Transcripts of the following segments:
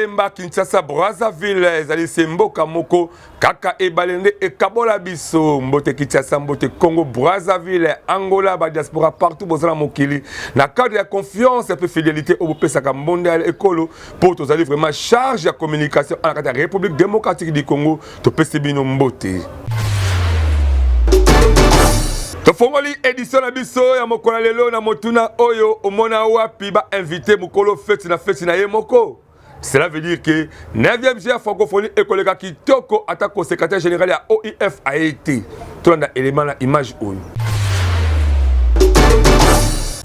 Kilemba, Kinshasa, Brazzaville, ezali semboka moko, kaka ebalende ekabola biso, mbote Kinshasa, mbote Congo, Brazzaville, Angola, ba diaspora partout bozala mokili. Na cadre ya confiance et fidélité au pesaka monde à l'école pour tous aller vraiment charge de communication en la République démocratique du Congo, to pesi bino mbote. Tofongoli édition na biso ya mokolo lelo na motuna oyo omona wapi ba invité mokolo fête na ye moko. Cela veut dire que 9e GA francophonie école kitoko attaque au secrétaire général ya OIF a été. Tout le élément la image oyo.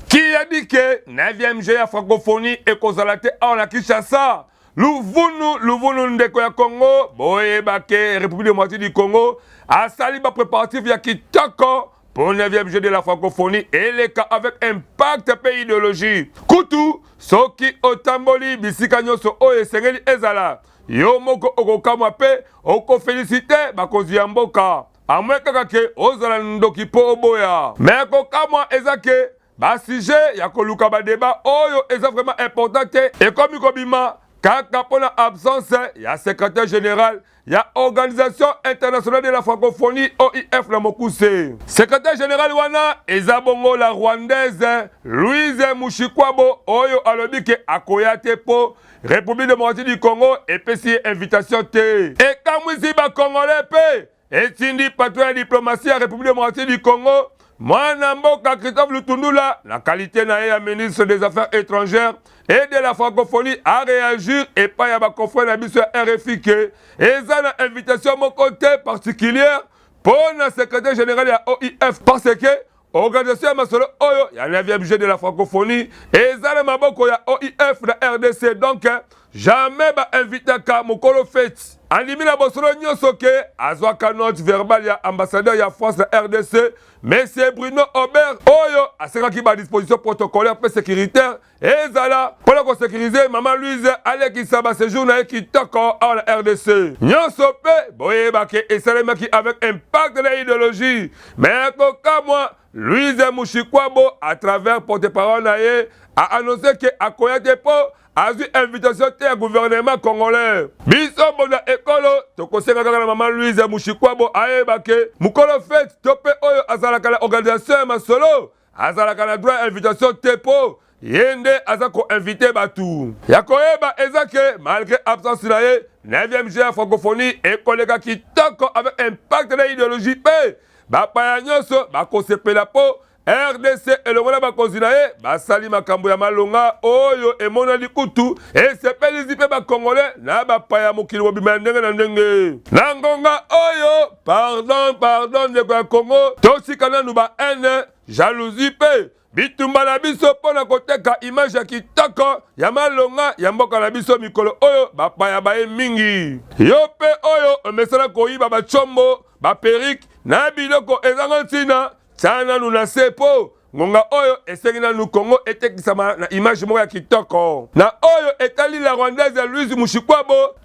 Qui a dit que 9e GA francophonie ékozalate en la Kinshasa? Louvunu ndeko ya Congo, boye bake République démocratique du Congo, a sali ba préparatif ya kitoko pour le 9e jeu de la francophonie et les cas avec impact pays idéologie. Kutu, soki otamboli bisika nyoso oye sengeli ezala. Yo moko okokamwa pe oko félicité bakozi ya mboka. Amwe kaka ke ozala ndoki po oboya. Mais kokamwa ezake ba sujet ya koluka ba débat oyo eza vraiment important et comme kobima kaka pona absence ya secrétaire général ya organisation internationale de la francophonie OIF la mokuse. Secrétaire général wana ezabongo la rwandaise Louise Mushikwabo oyo alobi ke akoyate po République démocratique du Congo et pesi invitation te. Et kamwisi ba congolais pe etindi patron ya diplomatie ya République démocratique du Congo Mwana mboka Christophe Lutundula, la qualité na ministre des Affaires étrangères et de la francophonie a réagi et pas ya ba confrère na biso RFI que eza na invitation mon côté particulière pour le secrétaire général ya OIF parce que organisation ya masolo oyo ya 9e jeu de la francophonie eza na maboko ya OIF na RDC donc jamais ba invité ka mokolo fête. Andimi na bosolo nyonso ke azwaka note verbal ya ambassadeur ya France na RDC Monsieur Bruno Aubert oyo asekaki ba disposition protocolaire pe sécuritaire ezala pour la sécuriser maman Louise alekisa ba séjour na kitoko en la RDC. Nyonso pe boyeba ke esalemaki avec impact de l'idéologie mais kokamwa Louise Mushikwabo à travers porte-parole na ye a annoncé que akoyate po a eu invitation au gouvernement congolais. Biso bona ekolo to kosenga kaka na maman Louise Mushikwabo ayebake mukolo fête tope oyo azalaka la organisation masolo azalaka na droit invitation tepo yende azako invité batu. Yakoyeba ezake malgré absence na ye 9e GA francophonie ekoleka kitoko avec impact de l'idéologie pe bapaya nyonso bakosepela po RDC et le voilà bakozinae basali makambo ya malonga oyo emona likutu et sepeli zipe ba congolais na ba paya mokili bobima ndenge na ndenge na ngonga oyo pardon de kwa Congo tosika nanu ba haine jalousie pe bitumba na biso pona koteka image ya kitoko ya malonga ya mboka na biso mikolo oyo bapaya baye mingi yo pe oyo omesala koyiba bachombo baperike na biloko ezanga ntina Tana nuna sepo ngonga oyo esengi na nu Congo etekisama na image moko ya kitoko na oyo etali la rwandaise Louise Mushikwabo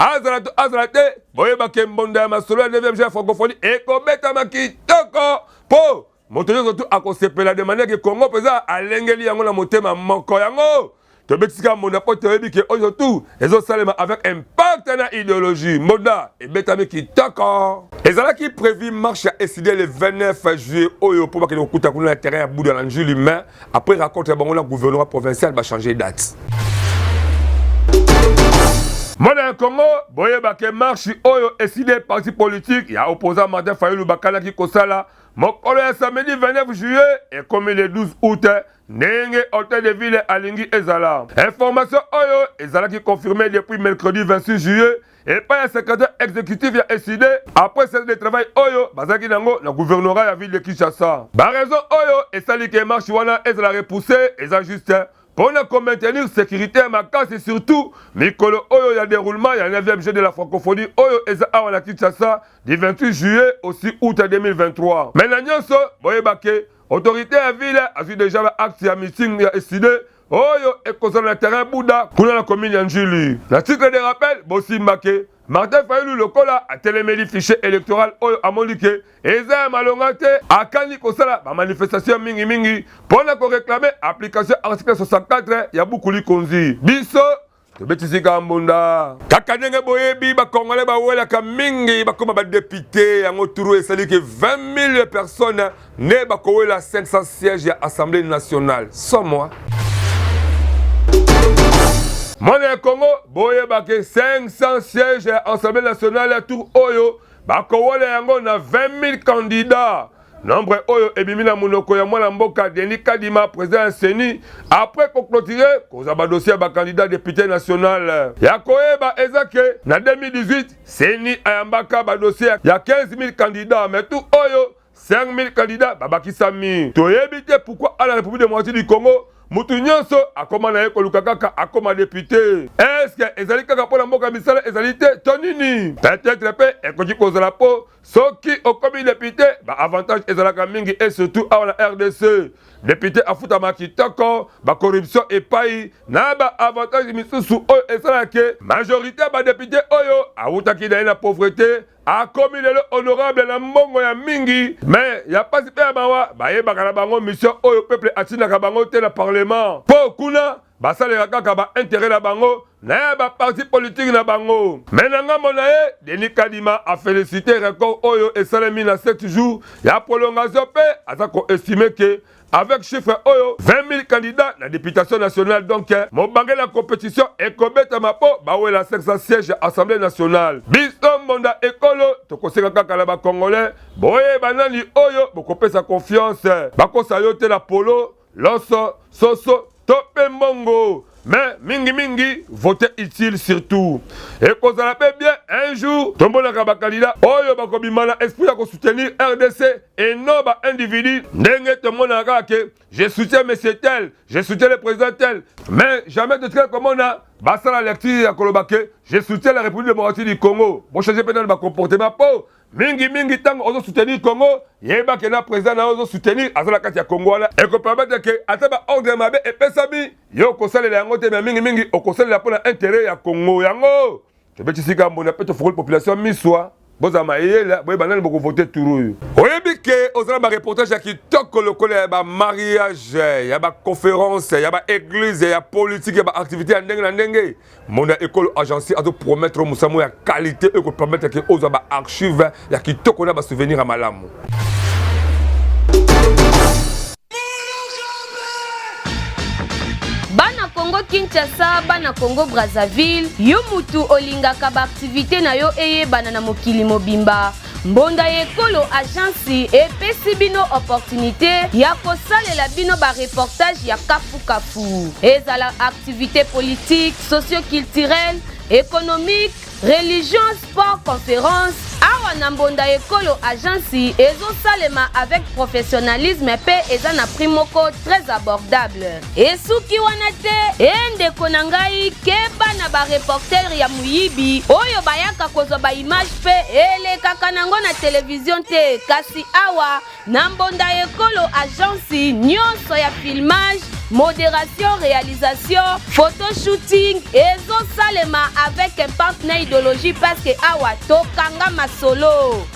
azalate boyeba ke mbonda ya masolo ya 9e GA francophonie ekobetama kitoko po moto nyonso tu akosepela de manière ke Congo peza alengeli yango na motema moko yango tobetisika monda po toyebi ke oyo tu ezosalema avec impact na idéologie moda ebetami kitoko ezalaki prévu marche à SID le 29 juillet oyo pour bakende kokuta kuna na terrain ya Bouda na Njuli mais après rencontre bango na gouvernement provincial ba changer date. Mona Congo boyeba ke marche oyo SID parti politique ya opposant Martin Fayulu bakala ki kosala mokolo ya samedi 29 juillet et comme le 12 août Nenge hôtel de ville alingi ezala. Information oyo ezala qui confirmé depuis mercredi 26 juillet et pas un secrétaire exécutif ya SID après celle de travail oyo bazaki nango na gouvernorat ya ville de Kinshasa. Ba raison oyo esali ke marche wana ezala repoussé eza juste pour ne maintenir sécurité à ma casse et surtout mikolo oyo ya déroulement ya 9e jeu de la francophonie oyo eza awa na Kinshasa du 28 juillet au 6 août 2023. Maintenant nyonso boyebake autorité à ville a vu déjà acte ya meeting ya SID oyo ekozala na terrain Bouda kuna na commune ya Njili. Na titre de rappel bosimbake Martin Fayulu lokola a téléméli fichier électoral oyo amolike eza malonga te akani kosala ba manifestation mingi pour na ko réclamer application article 64 ya Bukuli Konzi. Biso tobetisi kambunda kaka ndenge boyebi bakongolais bawelaka mingi bakoma badepute yango turu esali ke 20 000 personnes ne bakowela 500 sièges ya Assemblée nationale. Sans moi Mwana Congo boyeba ke 500 sièges ya Assemblée nationale ya tour oyo bakowela yango na 20 000 candidats. Nombre oyo ebimina munoko ya mwana mboka Denis Kadima président Seni après conclure koza ba dossier ba candidat député national ya koyeba ezake na 2018 Seni ayambaka ba dossier ya 15 000 candidats mais tout oyo 5 000 candidats babakisami toyebi te pourquoi à la République démocratique du Congo mutu nyonso akoma na ye koluka kaka akoma député. Est-ce que ezali kaka pona mboka misala ezali te tonini peut-être pe ekoki kozala po soki okomi député ba avantage ezalaka mingi et surtout à la RDC député afutama kitoko ba corruption epai na ba avantage misusu oyo esalake majorité ba député oyo awutaki na pauvreté akomi lelo honorable na mbongo ya mingi mais ya pasi pe ya bawa bayebaka na bango mission oyo peuple atinaka bango te na parlement po kuna basaleka kaka ba intérêt na bango na ya ba parti politique na bango. Mais na ngambo na ye Denis Kadima a félicité record oyo esalemi na 7 jours ya prolongation pe aza ko estimer que avec chiffre oyo 20 000 candidats na députation nationale donc mobange la compétition ekobeta mapo bawela 500 sièges à Assemblée nationale. Biso monda ekolo tokoseka kaka na ba congolais boye banani oyo bokopesa confiance bakosa yo te la polo loso soso tope mbongo mais mingi voter utile surtout et kozala pe bien un jour tombonaka ba candidat oyo bakobima na esprit ya ko soutenir RDC et non ba individu ndenge tomonaka ke je soutiens monsieur tel je soutiens le président tel mais jamais de très comme on a basa la lecture ya kolobake je soutiens la République démocratique du Congo bon changer pe dans ba comportement po mingi tango ozo soutenir Congo yeba ke na président na ozo soutenir azala kati ya Congo wala et ko permettre que ataba ordre mabe et pesami yo ko salela yango te mingi okosalela pona intérêt ya Congo yango tobetisi kambo na peto fukul population miswa boza maeyela boye banani boko voter turu oyebi ke ozala ba reportage ya kitoko lokolo ya ba mariage ya ba conférence ya ba église ya politique ya ba activité ya ndenge na ndenge mona école agence azo promettre musamo ya qualité et ko permettre que oza ba archive ya kitoko na ba souvenir à malamu. Bana Congo Kinshasa, bana Congo Brazzaville, yo mutu olingaka ba activité na yo eyebana na mokili mobimba. Mbonda ekolo agence epesi bino opportunité ya kosalela bino ba reportage ya kafu. Ezala activité politique, socio-culturelle, économique, religion, sport, conférence. Awa na mbonda ekolo agence ezo salema avec professionnalisme pe eza na prix moko très abordable. Esuki wana te endeko na ngai keba na ba reporter ya muyibi oyo bayaka kozwa ba image pe elekaka nango na télévision te kasi awa na mbonda ekolo agence nyonso ya filmage, modération, réalisation, photoshooting ezo salema avec un partenaire idéologie parce que awa tokanga masolo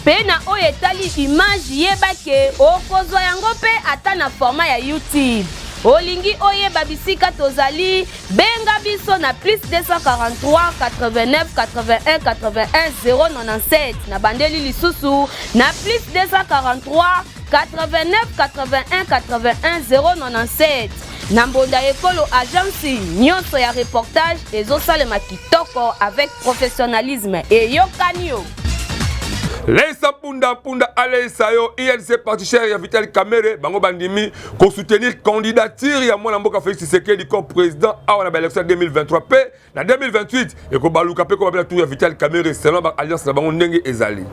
pena oyo etali image yebake okozwa yango pe ata na format ya YouTube. Olingi oyeba bisika tozali benga biso na plus 243 89 81 81 097 na bandeli lisusu na plus 243 89 81 81 097 na mbonda ekolo agence nyonso ya reportage ezosalema kitoko avec professionnalisme et yokanio. Laissa punda alaisa yo INC parti cher ya Vital Kamerhe bango bandimi ko soutenir candidature ya mwana mboka Félix Tshisekedi comme président awa na élection 2023 pe na 2028 et ko baluka pe ko babela tour ya Vital Kamerhe selon ba alliance na bango ndenge ezali.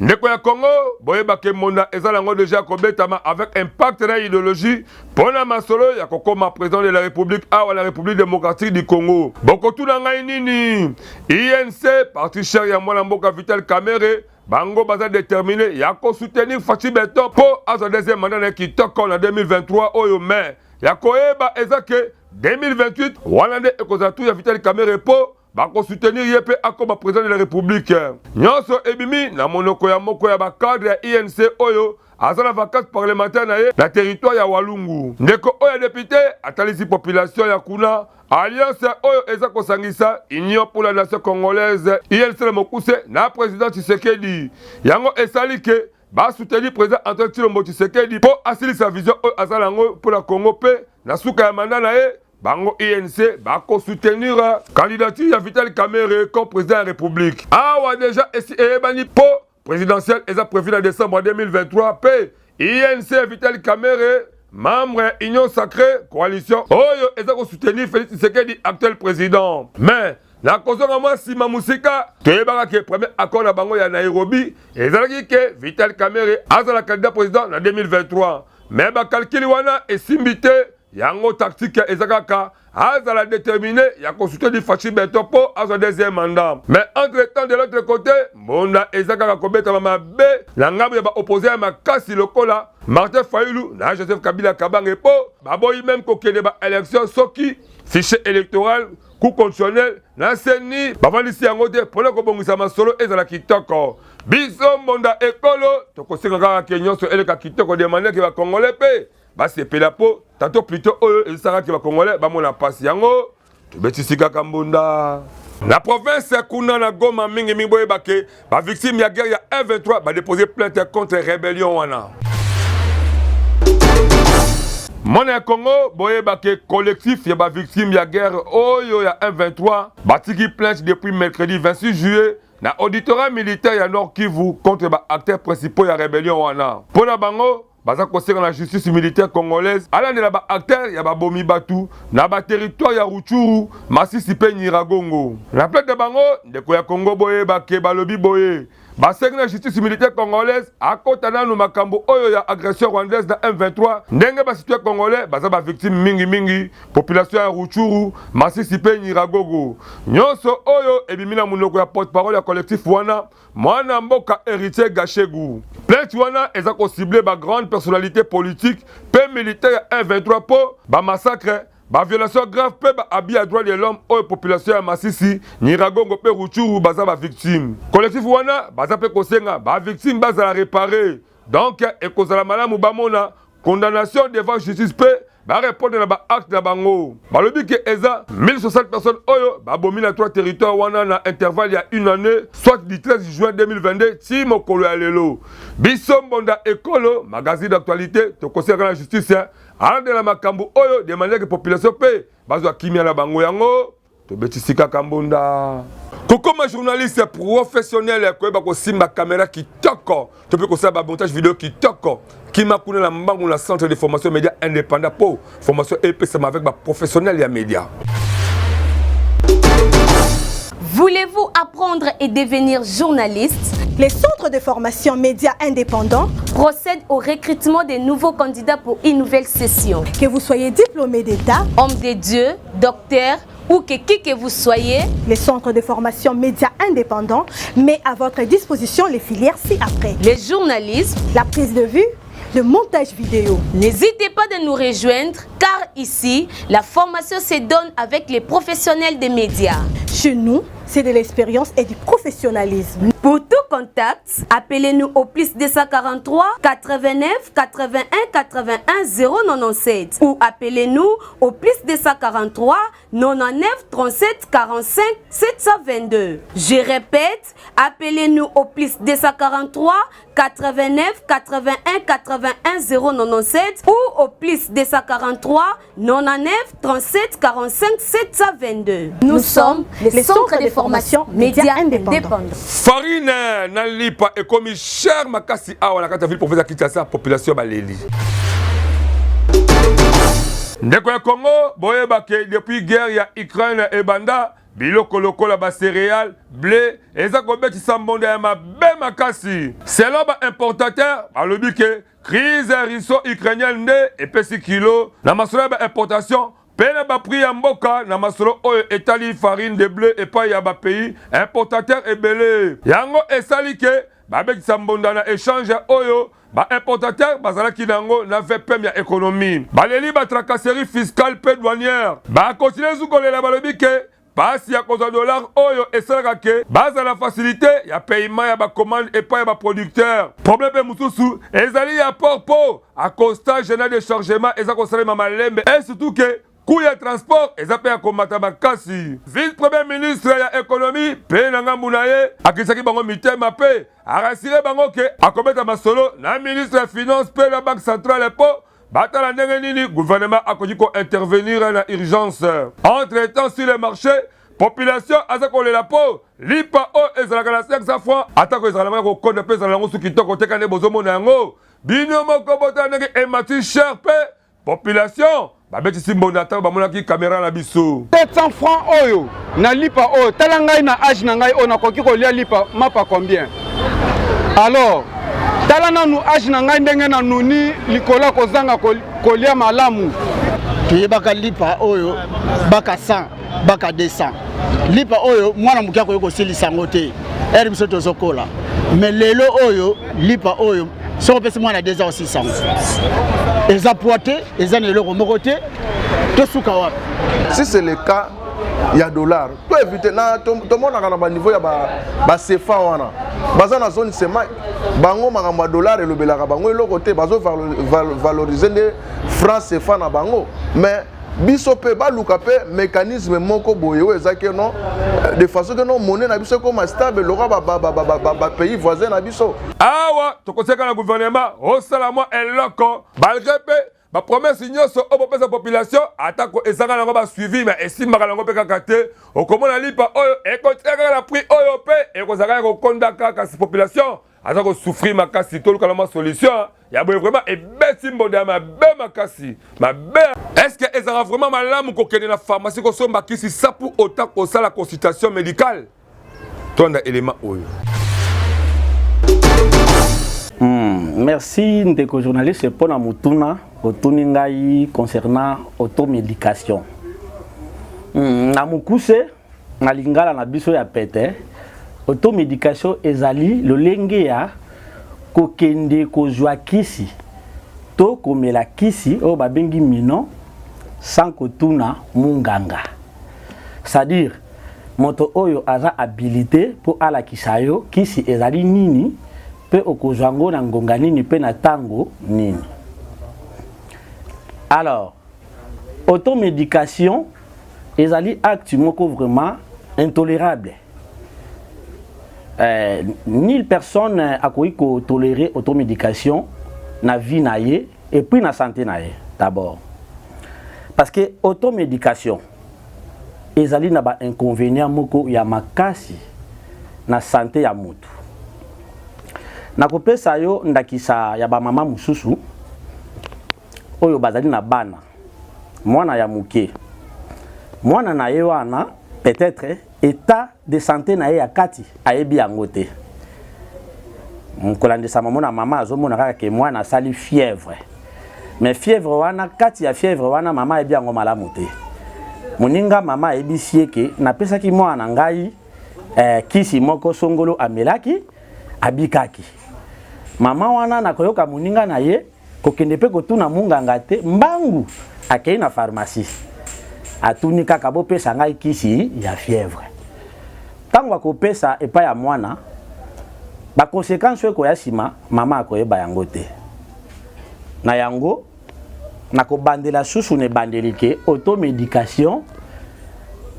Ndeko ya Congo, boyeba ke mona ezalango déjà kobetama avec impact na idéologie pona masolo ya kokoma président de la République awa la République démocratique du Congo. Boko tuna ngai nini? INC parti cher ya mwana mboka Vital Kamerhe bango baza déterminé ya ko soutenir Fachi Beton po azo deuxième mandat na kitoko na 2023 oyo mais ya koyeba ezake 2028 wana nde ekozala tu ya Vital Kamerhe po bakosoutenir ye mpe akoma président de la république. Nyonso ebimi na monoko ya moko ya bakadre ya INC oyo aza na vacance parlementaire na ye na territoire ya Walungu. Ndeko oyo ya député atalisi population ya kuna alliance oyo eza kosangisa Union pour la nation congolaise INC na mokuse na président Tshisekedi. Yango esali ke ba soutenir président Antoine Tshilombo Tshisekedi po asilisa vision oyo aza nango pour la Congo pe na suka ya mandat na ye. Bango INC bako soutenir candidature ya Vital Kamerhe comme président de la République. Awa déjà ebani po présidentiel eza prévu en décembre 2023 pe INC Vital Kamerhe membre Union Sacrée Coalition oyo eza ko soutenir Félix Tshisekedi actuel président. Mais na kozonga mwa sima musika toyebaka ke premier accord na bango ya Nairobi ezalaki ke Vital Kamerhe azala candidat président na 2023. Mais ba calcul wana esimbite yango tactique ezakaka azala déterminé ya konsulter Fachi Beto po azo deuxième mandat. Mais entre temps de l'autre côté mbonda ezakaka kobeta mama be la ngambo ya ba opposé ya makasi lokola Martin Fayulu na Joseph Kabila Kabange po baboyi même kokende ba élection soki fichier électoral coup constitutionnel na seni bavandisi yango te pona kobongisa masolo ezala kitoko. Biso mbonda ekolo tokosenga kaka ke nyonso eleka kitoko demander ke ba congolais pe basepela po tantôt plutôt oyo ezisaka ba congolais bamona pasi yango tobetisika kambunda. La province kuna na Goma mingi boyeba ke ba victime ya guerre ya M23 ba déposer plainte contre rébellion wana. Mona Congo boyeba ke collectif ya ba victime ya guerre oyo ya M23 batiki plainte depuis mercredi 26 juillet na auditorat militaire ya Nord Kivu contre ba acteurs principaux ya rébellion wana. Pona bango baza kosenga la justice militaire congolaise alandela ba acteur ya babomi batu na ba territoire ya Rutshuru, Masisi pe Nyiragongo. Na plainte bango ndeko ya Congo boyeba ke balobi boye basenga la justice militaire congolaise akota nanu makambo oyo ya agression rwandaise na M23 ndenge ba citoyen congolais baza ba victime mingi population ya Rutshuru, Masisi pe Nyiragongo. Nyonso oyo ebimina munoko ya porte-parole ya collectif wana mwana mboka héritier Gachegu. Plainte wana eza ko cibler ba grande personnalité politique pe militaire ya M23 po ba massacre ba violation grave pe ba abus à droit de l'homme oyo population ya Masisi, Nyiragongo pe Rutshuru baza ba victime. Collectif wana baza pe kosenga ba victime baza la réparer. Donc ekozala malamu bamona condamnation devant justice pe ba répondre na ba acte na bango. Balobi ke eza 1060 personnes oyo ba bomi na 3 territoires wana na intervalle ya une année soit du 13 juin 2022 ti mokolo ya lelo. Biso mbonda ekolo magazine d'actualité to conseiller la justice alande la makambo oyo de manière que population pe bazwa kimia na bango yango to betisika kambunda. Kokoma journaliste professionnel koyeba ko simba caméra kitoko to pe ko sa ba montage vidéo kitoko kima kuna na mbangu na centre de formation média indépendant pour formation EPSM avec ba professionnel ya média. Voulez-vous apprendre et devenir journaliste? Les centres de formation médias indépendants procèdent au recrutement des nouveaux candidats pour une nouvelle session. Que vous soyez diplômé d'État, homme de Dieu, docteur ou qui que vous soyez, les centres de formation médias indépendants met à votre disposition les filières ci-après. Les journalistes, la prise de vue, le montage vidéo. N'hésitez pas de nous rejoindre car ici, la formation se donne avec les professionnels des médias. Chez nous, c'est de l'expérience et du professionnalisme. Pour tout contact, appelez-nous au plus 243 89 81 81 097 ou appelez-nous au plus 243 99 37 45 722. Je répète, appelez-nous au plus 243 89 81 81 097 ou au plus 243 99 37 45 722. Nous sommes les centres de formation médias indépendants. Farine na lipa et comme cher makasi awa na kata ville professeur Kitasa population baleli. Ndeko ya Congo boyeba ke depuis guerre ya Ukraine et banda biloko lokola ba céréales, blé eza kobetisa mbonda ya mabe makasi. Selon ba importateur alobi ke crise russo-ukrainienne nde epesi kilo na masolo ya ba importation pena ba prix ya mboka na masolo oyo etali farine de blé epai ya ba pays importateur ebele. Yango esali ke babekisa mbonda na échange oyo ba importateur bazalaki nango na VPM ya économie. Baleli ba tracasserie fiscale pe douanière. Ba continuer zukolela balobi ke pasi ya kozwa dollar oyo esalaka ke baza la facilité ya paiement ya bacommande epai ya baproducteur. Problème pe mususu ezali ya porpo a constat gênant de chargement eza kosalema malembe et surtout que coût ya transport eza pe ya komata makasi. Vice-premier ministre ya économie pe na ngambu na ye akisaki bango mitema pe arasire bango ke akobeta masolo na ministre ya finance pe la banque centrale po batala ndenge nini gouvernement akoki ko intervenir na urgence. Entre-temps sur le marché population aza kolela po lipa o ezalaka na 500 francs atako ezalaka ko konde pe ezalaka ngo suki toko teka ne bozomona yango bino moko bota ndenge emati cher pe population babeti simbonda ta bamonaki caméra na biso 700 francs oyo na lipa oyo tala ngai na âge na ngai oyo nakoki kolia lipa mapa combien alors tala nanu âge na ngai ndenge na nuni likola kozanga kolia malamu tuyebaka lipa oyo baka 100 baka 200 lipa oyo mwana mukia koyeko silisa ngote eri biso tozokola mais lelo oyo lipa oyo soko pesi mwana 2 ans 600 eza poité eza neloko moko te tosuka wapi. Si c'est le cas il y a dollar to éviter na to monaka na ba niveau ya ba CFA wana baza na zone sema bango makambo ya dollar elobelaka bango eloko te bazo valoriser de francs CFA na bango mais biso pe baluka pe mécanisme moko boye o ezake non de façon que non monnaie na biso comme stable lora ba pays voisin na biso awa tokoseka na gouvernement osala mwa eloko malgré pe ba promesse nyonso o bopesa population atako ezanga nango ba suivi mais esimbaka nango pe kaka te okomona lipa oyo ekotiaka na prix oyo pe ekozaka kokonda kaka si population aza ko souffrir makasi toluka na solution ya boye vraiment ebeti mbonda mabe makasi mabe. Est-ce que ezara vraiment malamu kokende na pharmacie kosomba kisi ça pour autant kosala consultation médicale tonda élément oyo. Merci ndeko journaliste pour na mutuna otuni ngai concernant automédication. Na mukuse na lingala na biso ya pete automédication ezali lolenge ya kokende kozwa kisi to komela kisi o babengi mino sans kotuna munganga. C'est-à-dire moto oyo aza habilité pour ala kisayo kisi ezali nini pe okozwango na ngonga nini pe na tango nini. Alors automédication ezali acte moko vraiment intolérable. Ni personne a ko tolérer automédication na vie na ye et puis na santé na ye d'abord. Parce que automédication ezali na ba inconvénient moko ya makasi na santé ya mutu. Na kopesa yo ndakisa ya ba mama mususu oyo bazali na bana mwana ya muke mwana na ye wana peut-être état de santé na ye ya kati ayebi yango te mkolandisa mamona mama azomona kaka ke mwana sali fièvre mais fièvre wana kati ya fièvre wana mama ayebi yango malamu te moninga mama ayebi sieke napesaki mwana ngai kisi moko songolo amelaki abikaki mama wana nakoyoka moninga na ye kokende pe kotuna munganga te mbangu akei na pharmacie atuni kaka bopesa ngai kisi ya fièvre tango akopesa epa ya mwana ba conséquence eko ya sima mama akoyeba yango te na yango nakobandela susu ne bandelike automédication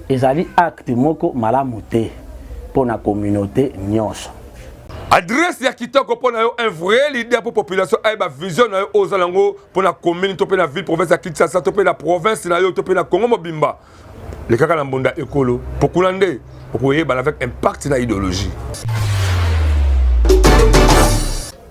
ezali acte moko malamu te pour na communauté nyonso. Adresse ya kitoko pona yo un vrai leader pour population ay ba vision na yo ozalango pona commune to pe na ville province ya Kinshasa to pe na province na yo to pe na Congo mobimba le kaka na mbonda ekolo pokulande okoyeba avec impact na idéologie.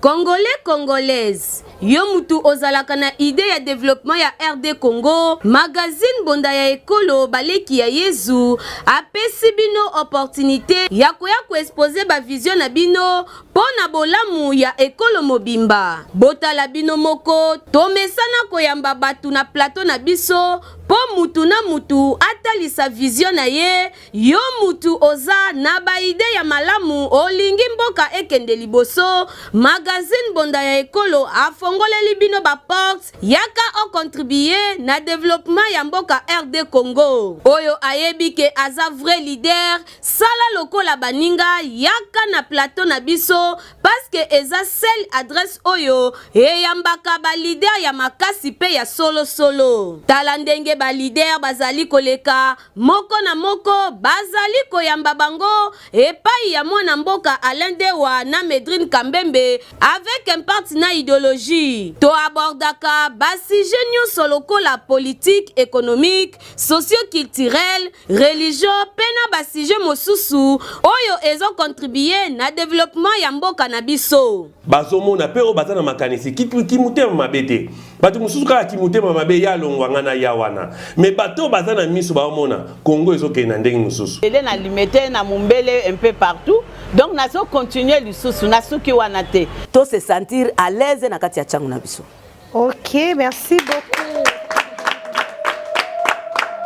Congolais, Congolaises, yo mutu ozalaka na idée ya développement ya RD Congo, magazine bonda ya ekolo baleki ya Yezu, apesi bino opportunité ya koya ko exposer ba vision na bino pona bolamu ya ekolo mobimba. Botala bino moko, tomesana koyamba batu na plateau na biso, po mutu na mutu atalisa vision na ye, yo mutu oza na ba idée ya malamu olingi mboka ekende liboso, magazine bonda ya ekolo afo afongoleli bino ba porte yaka o contribuer na développement ya mboka RD Congo. Oyo ayebi ke aza vrai leader sala lokola baninga yaka na plateau na biso parce que eza seule adresse oyo eyambaka ba leader ya makasi pe ya solo solo. Tala ndenge ba leader bazali koleka moko na moko bazali koyamba bango epai ya mwana mboka Alain Dewa na Medrine Kambembe avec un partenaire idéologie. To abordaka basi nyonso lokola politique, économique, socio-culturel, religion, pena basije mosusu oyo ezo contribuer na développement ya mboka na biso. Bazomona pero bazana makanisi kimute mabete. Batu mususu kala kimute mabe ya longwanga na yawana. Mais bato bazana miso baomona Congo ezoke na ndenge mususu. Il est na limité na mumbele un peu partout. Donc nazo continuer lisusu na suki wana te. To se sentir à l'aise na kati ya changu na biso. Ok, merci beaucoup.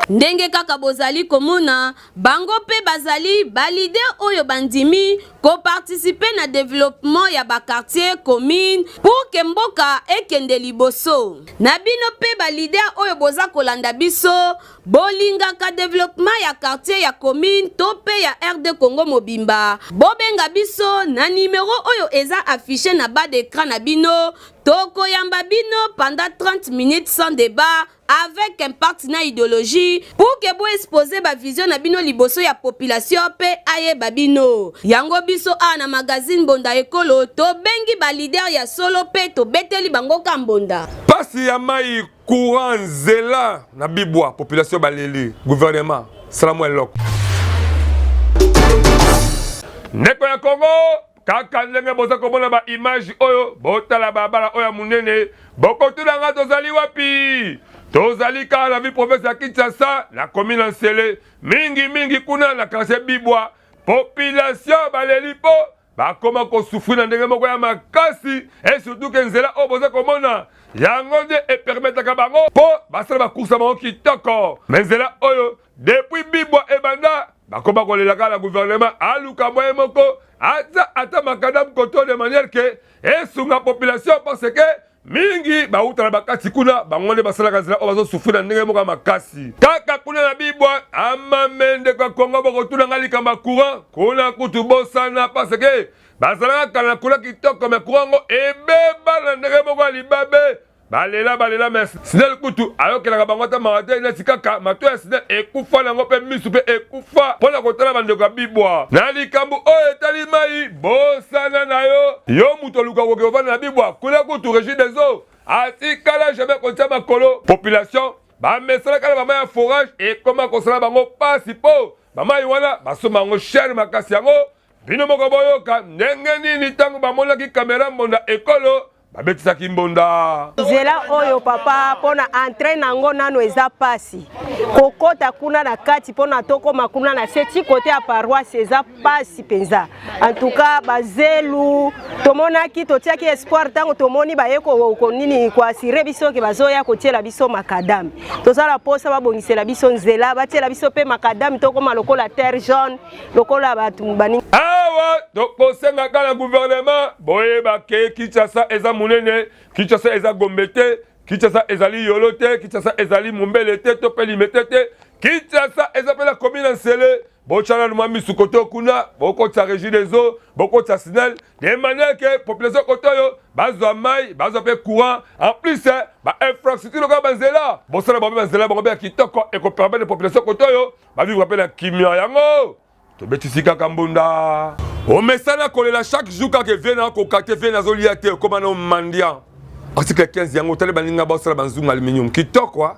Ndenge kaka bozali komona bango pe bazali ba leader oyo bandimi ko participer na développement ya ba quartier commune pour que mboka ekende liboso. Na bino pe ba leader oyo boza kolanda biso bolinga ka développement ya quartier ya commune to pe ya RD Congo mobimba. Bobenga biso na numéro oyo eza affiché na bas d'écran na bino toko yamba bino pendant 30 minutes sans débat avec un partenaire idéologie pour que vous exposer ba vision na bino liboso ya population pe aye babino. Yango biso na magazine Bonda Ekolo to bengi ba leader ya solo pe to beteli bango kambonda. Pasi ya mai courant zela na bibwa population baleli gouvernement salamu eloko. Neko ya Congo kaka ndenge boza komona ba image oyo botala babala oyo munene bokotuna nga tozali wapi tozali ka la vie province ya Kinshasa la commune Nsele mingi kuna na quartier Bibwa population baleli po bakoma ko souffrir na ndenge moko ya makasi et surtout que nzela oyo boza komona yango nde e permettre bango po basala ba course bango kitoko mais nzela oyo depuis Bibwa ebanda bakoma kolela ka la gouvernement aluka moye moko ata makadam koto de manière que esunga population parce que mingi bauta na bakati kuna bango nde basalaka nzela oyo bazosufrir na ndenge moko ya makasi kaka kuna na Bibwa amamende kwa Congo bokotuna nga likamba courant kuna kutu bosana parce que bazalaka kala kuna kitoko me courant ngo ebeba na ndenge moko ya libabe balela mais sinel kutu ayokelaka bango ata marate neti kaka mato ya sinel ekufa nango mpe misu mpe ekufa mpona kotala bandeko ya Bibwa na likambo oyo etali mai bosana na yo mutu oluka koke ovanda na Bibwa kuna kutu Régie des Eaux atikala jamais kotia makolo population bamesala kala bama ya forage ekoma kosala bango pasi po bamai wana basomba yango chere makasi yango bino moko boyoka ndenge nini ntango bamonaki kamera Mbonda Ekolo babetisaki mbonda nzela oyo papa pona entraîne nango nano eza pasi kokota kuna na kati pona tokoma kuna na seti côté ya paroisse eza pasi penza en tout cas bazelu tomonaki totiaki espoir tango tomoni bayeko konini koasire biso ke bazoya kotiela biso makadam tozala posa babongisela biso nzela batiela biso pe makadam tokoma lokola terre jaune lokola batu bani awa tokosenga kala gouvernement boyeba ke Kinshasa eza munene Kinshasa eza Gombete Kinshasa ezali Yolote Kinshasa ezali Mumbele te to pelimete te Kinshasa eza pe la commune Nsele bochana numa misukoto kuna boko tsa Régie des Eaux boko tsa Sinel de manière que population kotoyo bazwa mai bazwa pe courant en plus ba infrastructure ka banzela bosala ba banzela ba ba kitoko et ko permettre population kotoyo ba vivre pe la kimia yango to betisika kambunda o mesana kolela chaque jour quand que vient ko kate vient azolia te comme un mandian article 15 yango tele baninga bosala banzunga aluminium kitoko quoi.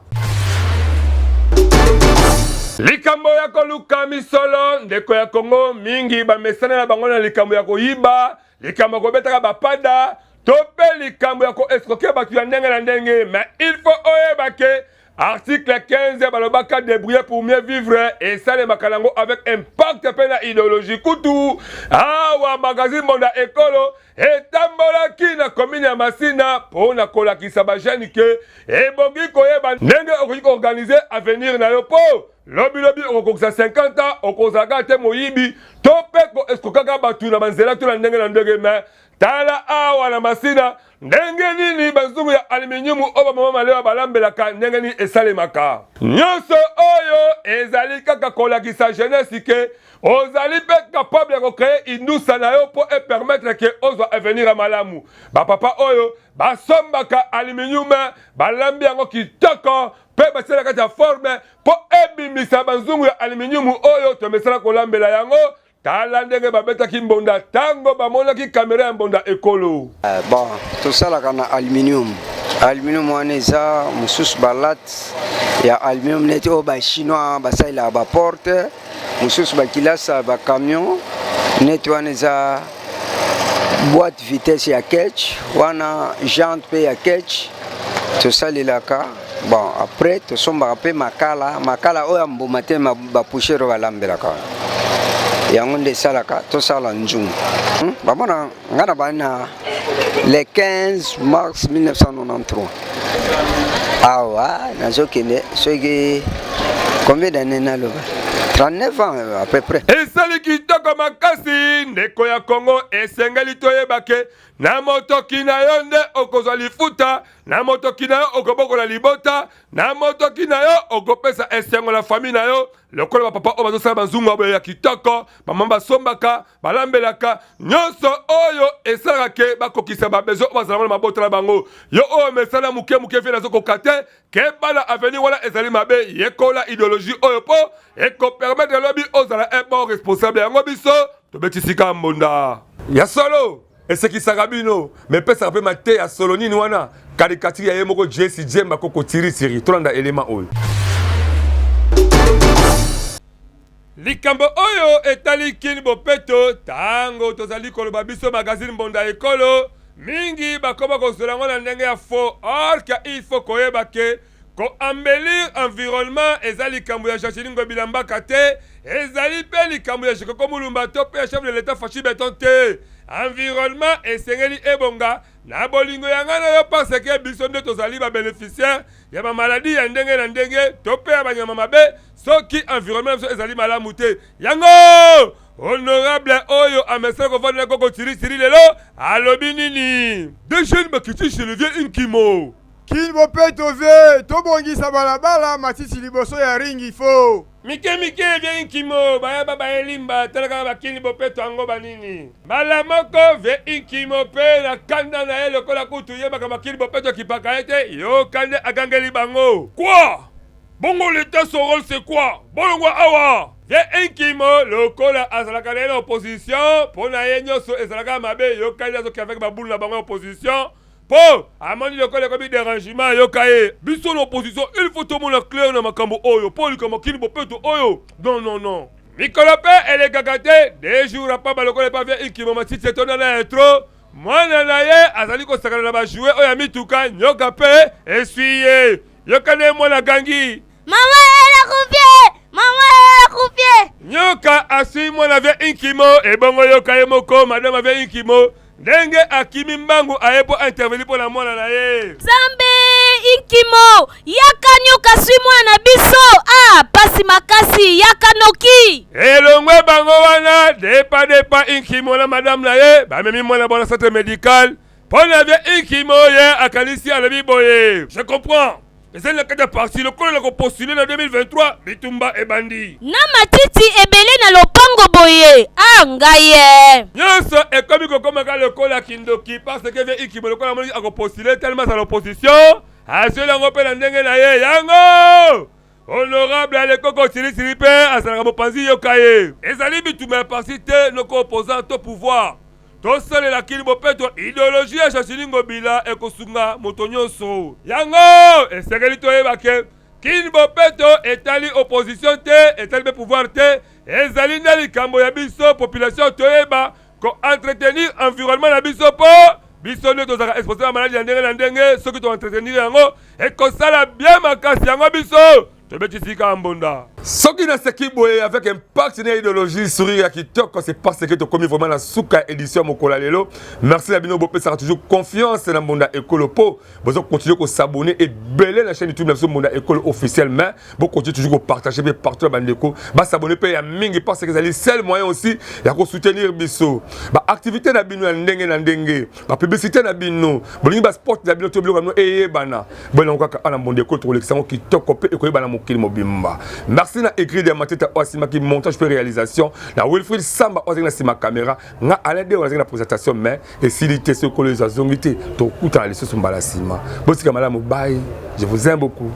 Likambo ya koluka misolo ndeko ya Congo mingi bamesana na bango na likambo ya koyiba likambo kobetaka bapada tope likambo ya ko escroquer batu ya ndenge na ndenge mais il faut oyeba ke article 15 balobaka débrouiller pour mieux vivre et ça les makalango avec impact pe na idéologie kutu awa magazine Bonda Ekolo etambolaki na commune ya Masina pona kolakisa ba jeune ke ebongi koyeba ndenge okoki organiser avenir na yo po lobi okokisa 50 ans okozaka te moyibi to pe ko eskokaka batu na banzela to na ndenge me tala awa na masina ndenge nini bazungu ya aluminium oba mama malewa balambelaka ndenge nini esalemaka nyonso oyo ezali kaka kolakisa jeunesse ke ozali pe capable de créer indusa na yo pour permettre que ozwa avenir à malamu papa oyo basombaka aluminium balambi yango kitoko pe basalaka ta forme pour ebimisa bazungu ya aluminium oyo tomesala kolambela yango tala ndenge babetaki mbonda tango bamonaki kamera ya mbonda ekolo bon tosalaka na aluminium wana eza mosusu balate ya aluminium neti oyo bachinois basalelaka baporte mosusu bakilasa bacamion neti wana eza boîte vitesse ya ketch wana jante mpe ya ketch tosalelaka bon après tosombaka mpe makala oyo ya mbuma te bapouchere balambelaka yango nde esalaka tosala nzungu bamona nga na bani na le 15 mars 1993 awa nazokende soki combien d'années naloba 39 ans à peu près. Esali kitoko makasi ndeko ya Congo esengeli toyebake na motoki na yo nde okozwa lifuta na motoki na yo okobokola libota na motoki na yo okopesa esengo la famille na yo lokola papa oyo bazosala banzungu abo ya kitoko bamama basombaka balambelaka nyonso oyo esalaka ke bakokisa babezo bazala na mabota na bango yo oyo mesala muke vie nazokoka te ke bana avenir wana ezali mabe yekola idéologie oyo po ekopermettre lobi ozala un bon responsable yango biso tobetisika mbonda ya solo esekisaka bino mepesaka mpe mate ya solo nini wana karikature ya ye moko jesi jemba koko tirisiri tolanda elema oyo likambo oyo etali kini bopeto tango tozali koloba biso magazine mbonda ekolo mingi bakoma kozola yango na ndenge ya faux or ka il faut koyeba ke ko-embellir environnement ezali likambo ya Jachilingo Bilambaka te ezali pe likambo ya Jekoko Mulumba to pe chef de l'état Fachi Beton te environnement esengeli ebonga na bolingo yanga na yo parce que biso nde tozali ba bénéficiaire ya ba maladie ya ndenge na ndenge to pe ya banyama mabe soki environnement biso ezali malamu te yango honorable oyo amesala kovanda koko tirisiri lelo alobi nini deux jeunes bakiti chez le vieux Inkimo Kini bopeto ve, tobongisa balabala matisi liboso ya ringi fo. Mike vie Inkimo, bayaba baelimba, talaka bakini bopeto ango banini. Malamoko ve Inkimo pe na kanda na ele kola kutu yeba kama kini bopeto kipaka ete, yo kande agangeli bango. Quoi? Bongo l'état son rôle c'est quoi? Bolongo awa. Vie Inkimo, lokola azalaka na ele opposition, pona ye nyoso ezalaka mabe, yo kande azoki avec baboule na bango opposition. Po, amani lokola kobi dérangement yokaye. Biso l'opposition, il faut tout le monde clair na makambo oyo. Po likama kini bopeto oyo. Non. Mikolope ele gagate, des jours après balokola pa via Inkimo matiti etona na etro. Mwana na ye azali ko sakana na ba jouer oya mituka nyoka pe essuyer. Yokane mwana gangi. Mama elle a coupé. Nyoka asui mwana via Inkimo e bongo yokaye moko madame via Inkimo. Ndenge akimi mbangu ayepo intervenir pour la mwana na ye. Zambe Inkimo, yaka nyoka sui mwana biso. Ah, pasi makasi yaka noki. Elongwe bango wana depa Inkimo na madame na ye, ba memi mwana bona centre médical. Pona via Inkimo ye akalisi alobi boye. Je comprends. C'est le cas de parti, le col a postulé en 2023, Bitumba et Bandi. Na matiti ebele na lopango boye. Ah, ngaye. Nyonso et comme il commence le col à Kindoki, parce que vient Inkimo le col a postulé tellement à l'opposition. A ceux là on peut l'endenge na ye, yango. Honorable à l'école Tirisiripe, à Saramopanzi Yokaye. Et Zali Bitumba parti te nos opposants au pouvoir. Tosale la kini bopeto idéologie ya Jachilingo Bila ekosunga moto nyonso. Yango esengeli toyebake kini bopeto etali opposition te etali pouvoir te ezali na likambo ya biso population toyeba ko entretenir environnement na biso po biso nde tozaka exposé ya maladie ya ndenge na ndenge soki to entretenir yango ekosala bien makasi yango biso tobetisika mbonda. Ce qui n'a pas avec un partenaire idéologie sourire qui toque, c'est parce que tu as commis vraiment la souka édition Mokola Lelo. Merci à Bino Bopé, ça a toujours confiance dans le monde écolo. Vous continuez à s'abonner et beller la chaîne YouTube de monde écolo officiellement. Vous continuez toujours à partager partout dans le monde. S'abonner à Mingi parce que c'est le seul moyen aussi de soutenir Bisso. Activité na Bino Ndenge, publicité na Bino, bon sport na Bino Toblo et Bana. Bon on ka na monde écolo pour l'exemple qui toque et ko bana mokili mobimba. Merci na écrit de mateta osima qui montage pour réalisation na Wilfried Samba osina sima caméra nga alade on la présentation mais et s'il était ce que les azongité to kuta les sous mbala sima bosika malamu bye je vous aime beaucoup.